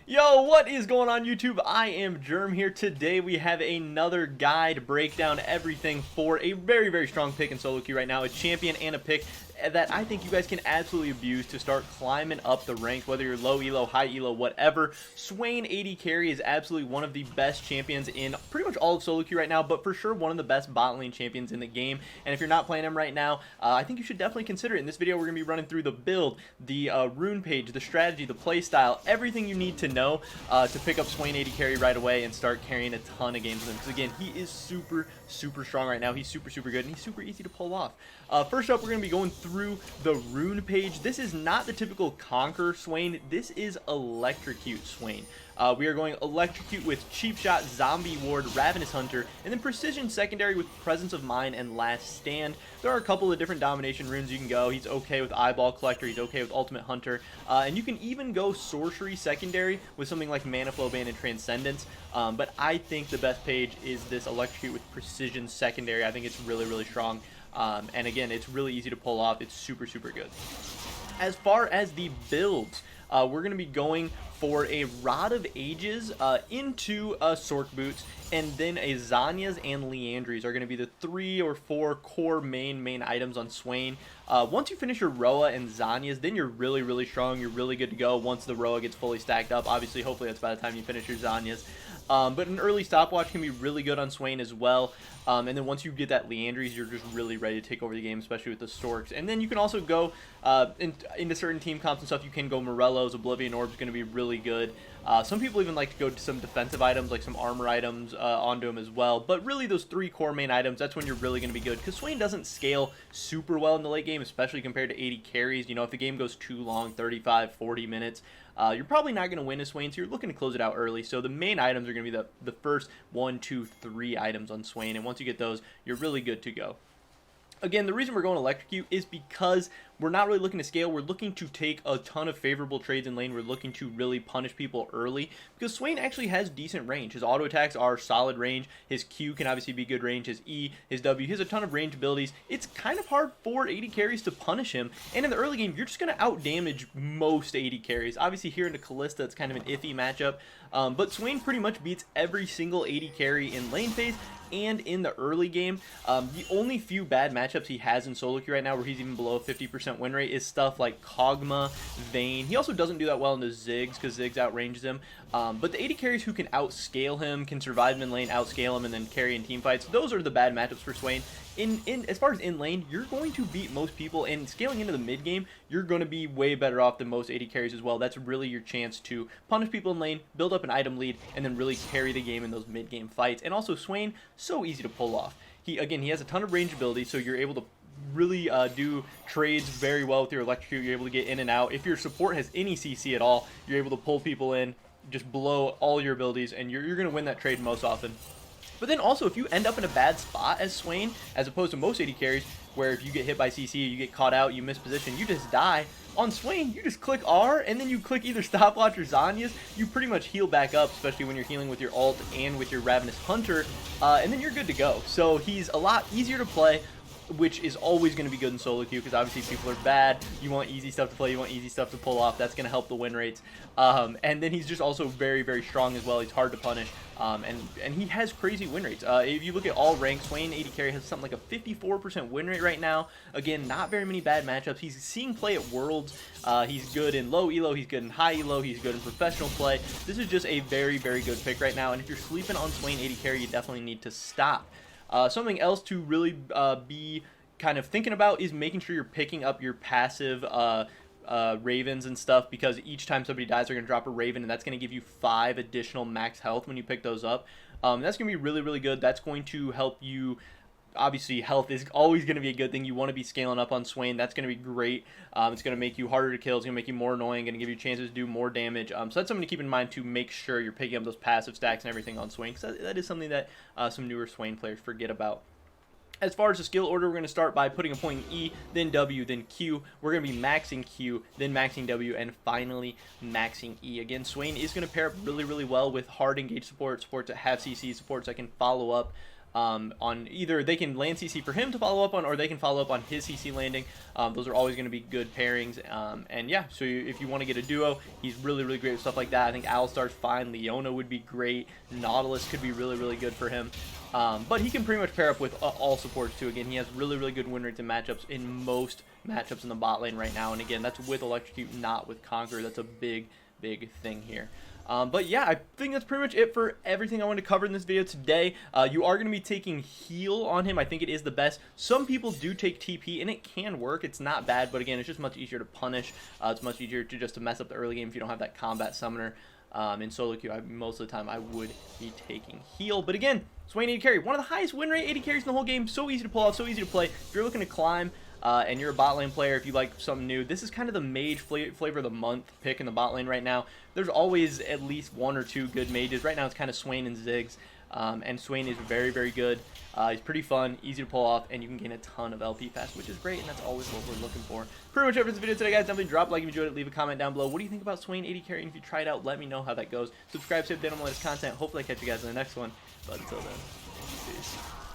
Yo, what is going on YouTube? I am Germ here. Today we have another guide break down everything for a very strong pick in solo queue right now, a champion and a pick that I think you guys can absolutely abuse to start climbing up the ranks, whether you're low elo, high elo, whatever. Swain AD carry is absolutely one of the best champions in pretty much all of solo queue right now, but for sure one of the best bot lane champions in the game. And if you're not playing him right now, I think you should definitely consider it. In this video, we're going to be running through the build, the Rune page, the strategy, the play style, everything you need to know to pick up Swain AD carry right away and start carrying a ton of games with him. Because again, he is super strong right now. He's super good, and he's super easy to pull off. First up, we're going to be going through the Rune page. This is not the typical Conquer Swain. This is Electrocute Swain. We are going Electrocute with Cheap Shot, Zombie Ward, Ravenous Hunter, and then Precision Secondary with Presence of Mind and Last Stand. There are a couple of different domination runes you can go. He's okay with Eyeball Collector. He's okay with Ultimate Hunter. And you can even go Sorcery Secondary with something like Mana Flow Band and Transcendence. But I think the best page is this Electrocute with Precision Secondary. I think it's really strong. And again, it's really easy to pull off. It's super good. As far as the builds, we're going to be going for a Rod of Ages into Sork Boots, and then a Zanyas and Leandries are going to be the 3 or 4 core main items on Swain. Once you finish your Roa and Zanyas, then you're really strong. You're really good to go once the Roa gets fully stacked up. Obviously, hopefully that's by the time you finish your Zanyas. But an early stopwatch can be really good on Swain as well. And then once you get that Leandries, you're just really ready to take over the game, especially with the Storks. And then you can also go into certain team comps and stuff. You can go Morello's, Oblivion Orb's going to be really good. Some people even like to go to some defensive items, like some armor items onto them as well. But really, those 3 core main items, that's when you're really going to be good. Because Swain doesn't scale super well in the late game, especially compared to 80 carries. You know, if the game goes too long, 35, 40 minutes, you're probably not going to win a Swain, so you're looking to close it out early. So the main items are going to be the first 1, 2, 3 items on Swain, and once you get those, you're really good to go. Again, the reason we're going Electrocute is because we're not really looking to scale. We're looking to take a ton of favorable trades in lane. We're looking to really punish people early because Swain actually has decent range. His auto attacks are solid range. His Q can obviously be good range. His E, his W, he has a ton of range abilities. It's kind of hard for 80 carries to punish him. And in the early game, you're just going to outdamage most 80 carries. Obviously, here into Kalista, it's kind of an iffy matchup. But Swain pretty much beats every single 80 carry in lane phase and in the early game. The only few bad matchups he has in solo queue right now where he's even below 50% win rate is stuff like Kog'Maw, Vayne. He also doesn't do that well into Ziggs because Ziggs outranges him. But the 80 carries who can outscale him, can survive him in lane, outscale him, and then carry in team fights, those are the bad matchups for Swain. As far as in lane, you're going to beat most people, and scaling into the mid game, you're going to be way better off than most 80 carries as well. That's really your chance to punish people in lane, build up an item lead, and then really carry the game in those mid game fights. And also Swain, so easy to pull off. He has a ton of range ability, so you're able to really do trades very well with your Electrocute. You're able to get in and out. If your support has any CC at all, you're able to pull people in, just blow all your abilities, and you're going to win that trade most often. But then also, if you end up in a bad spot as Swain, as opposed to most 80 carries, where if you get hit by CC, you get caught out, you miss position, you just die. On Swain, you just click R, and then you click either Stopwatch or Zanyas. You pretty much heal back up, especially when you're healing with your ult and with your Ravenous Hunter, and then you're good to go. So he's a lot easier to play, which is always going to be good in solo queue because obviously people are bad. You want easy stuff to play. You want easy stuff to pull off. That's going to help the win rates. And then he's just also very strong as well. He's hard to punish. And he has crazy win rates. If you look at all ranks, Swain AD carry has something like a 54% win rate right now. Again, not very many bad matchups. He's seeing play at Worlds. He's good in low elo. He's good in high elo. He's good in professional play. This is just a very good pick right now. And if you're sleeping on Swain AD carry, you definitely need to stop. Something else to really be kind of thinking about is making sure you're picking up your passive ravens and stuff, because each time somebody dies, they're going to drop a raven, and that's going to give you 5 additional max health when you pick those up. That's going to be really good. That's going to help you. Obviously, health is always going to be a good thing. You want to be scaling up on Swain. That's going to be great. It's going to make you harder to kill. It's going to make you more annoying. Going to give you chances to do more damage. So that's something to keep in mind to make sure you're picking up those passive stacks and everything on Swain, because that is something that some newer Swain players forget about. As far as the skill order, we're going to start by putting a point in E, then W, then Q. We're going to be maxing Q, then maxing W, and finally maxing E. Again, Swain is going to pair up really well with hard engage supports that have CC, supports that can follow up. on either they can land CC for him to follow up on, or they can follow up on his CC landing. Those are always going to be good pairings. And yeah, so if you want to get a duo, he's really, really great with stuff like that. I think Alistar's fine. Leona would be great. Nautilus could be really, really good for him. But he can pretty much pair up with all supports too. Again, he has really, really good win rates and matchups in most matchups in the bot lane right now. And again, that's with Electrocute, not with Conquer. That's a big, big thing here. But yeah, I think that's pretty much it for everything I wanted to cover in this video today. You are going to be taking heal on him. I think it is the best. Some people do take TP, and it can work. It's not bad, but again, it's just much easier to punish. It's much easier to mess up the early game if you don't have that combat summoner. In solo queue, most of the time I would be taking heal. But again, Swain AD carry, one of the highest win rate AD carries in the whole game. So easy to pull off, so easy to play. If you're looking to climb, and you're a bot lane player, if you like something new, this is kind of the mage flavor of the month pick in the bot lane right now. There's always at least one or two good mages. Right now it's kind of Swain and Ziggs, and Swain is very, very good. He's pretty fun, easy to pull off, and you can gain a ton of LP fast, which is great, and that's always what we're looking for. Pretty much it for this video today, guys. Definitely drop a like if you enjoyed it, leave a comment down below. What do you think about Swain AD carry? And if you try it out, let me know how that goes. Subscribe so you don't miss content. Hopefully I catch you guys in the next one, but until then, peace.